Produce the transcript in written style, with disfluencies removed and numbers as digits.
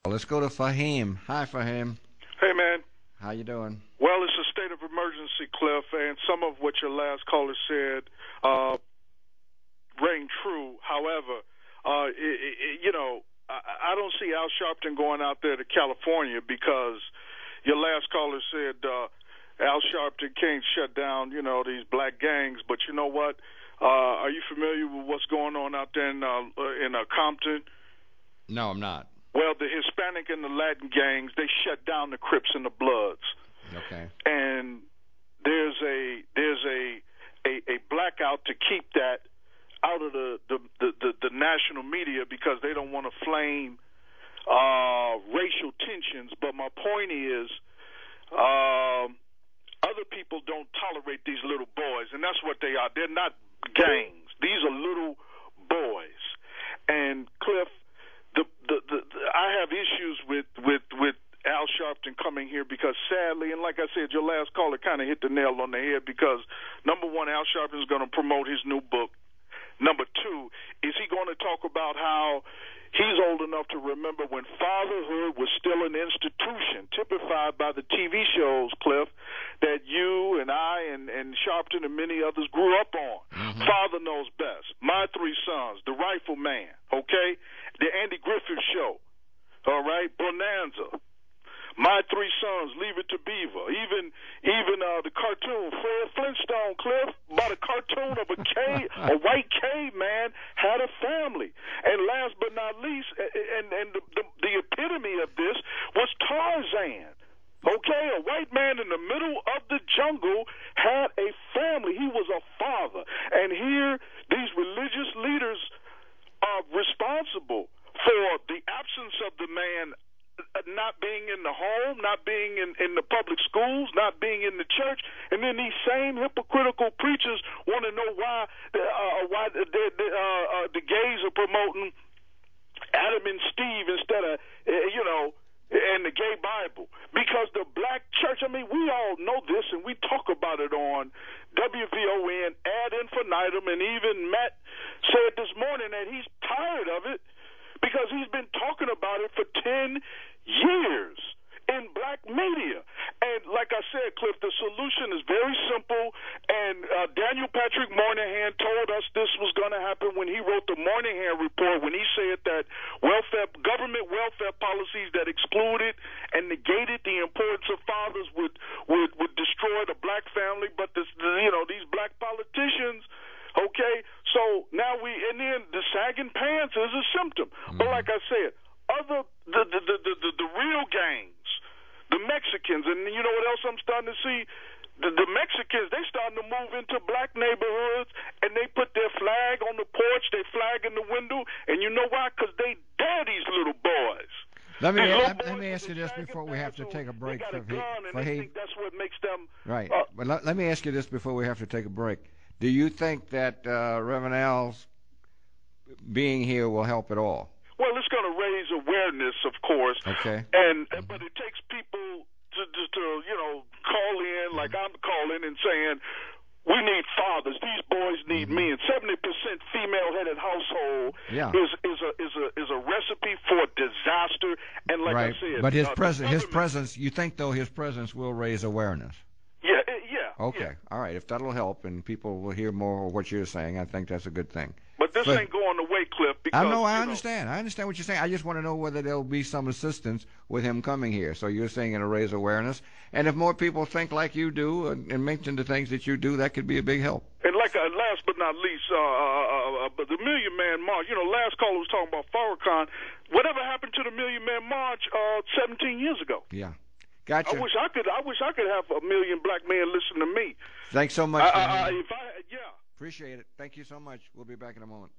Let's go to Fahim. Hi, Fahim. Hey, man. How you doing? Well, it's a state of emergency, Cliff, and some of what your last caller said rang true. However, I don't see Al Sharpton going out there to California because your last caller said Al Sharpton can't shut down, these black gangs. But you know what? Are you familiar with what's going on out there in Compton? No, I'm not. Well, the Hispanic and the Latin gangs, they shut down the Crips and the Bloods. Okay. And there's a blackout to keep that out of the national media because they don't want to flame racial tensions. But my point is, other people don't tolerate these little boys, and that's what they are. They're not gangs. These are little boys. And Cliff, I have issues with Al Sharpton coming here because sadly, and like I said, your last caller kind of hit the nail on the head because, number one, Al Sharpton is going to promote his new book. Number two, is he going to talk about how he's old enough to remember when fatherhood was still an institution, typified by the TV shows, Cliff, that you and I and Sharpton and many others grew up on. Mm-hmm. Father Knows Best, My Three Sons, The Rifleman, okay? The Andy Griffith Show, all right? Bonanza, My Three Sons, Leave It to Beaver, even the cartoon, Fred Flintstone, Cliff, about a cartoon of a white caveman had a family. And last but not least, and the epitome of this was Tarzan. Okay, a white man in the middle of the jungle had a family. He was a father. And here, these religious leaders are responsible for the absence of the man not being in the home, not being in the public schools, not being in the church, and then these same hypocritical preachers want to know why the gays are promoting Adam and Steve instead of and the gay Bible. Because the black church, I mean, we all know this, and we talk about it on WVON ad infinitum, and even Matt said this morning that he's tired of it because he's been talking about it for 10 years in black media. And like I said, Cliff, the solution is very simple, and Daniel Patrick Moynihan told us this was going to happen when he wrote the Moynihan Report, when he said that government welfare policies that excluded and negated the importance of fathers would destroy the black family, but these black politicians. Okay, so now and then the sagging pants is a symptom. Mm-hmm. But like I said, the real gangs, the Mexicans, and you know what else I'm starting to see? The Mexicans, they starting to move into black neighborhoods, and they put their flag on the porch, their flag in the window, and you know why? Because they dare these little boys. Let me ask you this before we have to take a break. They got a gun, and they think that's what makes them... Right, but let me ask you this before we have to take a break. Do you think that Reverend Al's being here will help at all? Well, it's going to raise awareness, of course. Okay. But it takes people to call in, like I'm calling and saying, we need fathers. These boys need men. 70% female-headed household is a recipe for disaster. And like I said, but his presence. You think though his presence will raise awareness? Yeah. Okay. Yeah. All right. If that'll help and people will hear more of what you're saying, I think that's a good thing. But this ain't going away, Cliff. Because, I understand. I understand what you're saying. I just want to know whether there'll be some assistance with him coming here. So you're saying it'll raise awareness. And if more people think like you do and mention the things that you do, that could be a big help. And last but not least, the Million Man March. Last caller was talking about Farrakhan. Whatever happened to the Million Man March 17 years ago? Yeah. Gotcha. I wish I could have a million black men listen to me. Thanks so much. Yeah. Appreciate it. Thank you so much. We'll be back in a moment.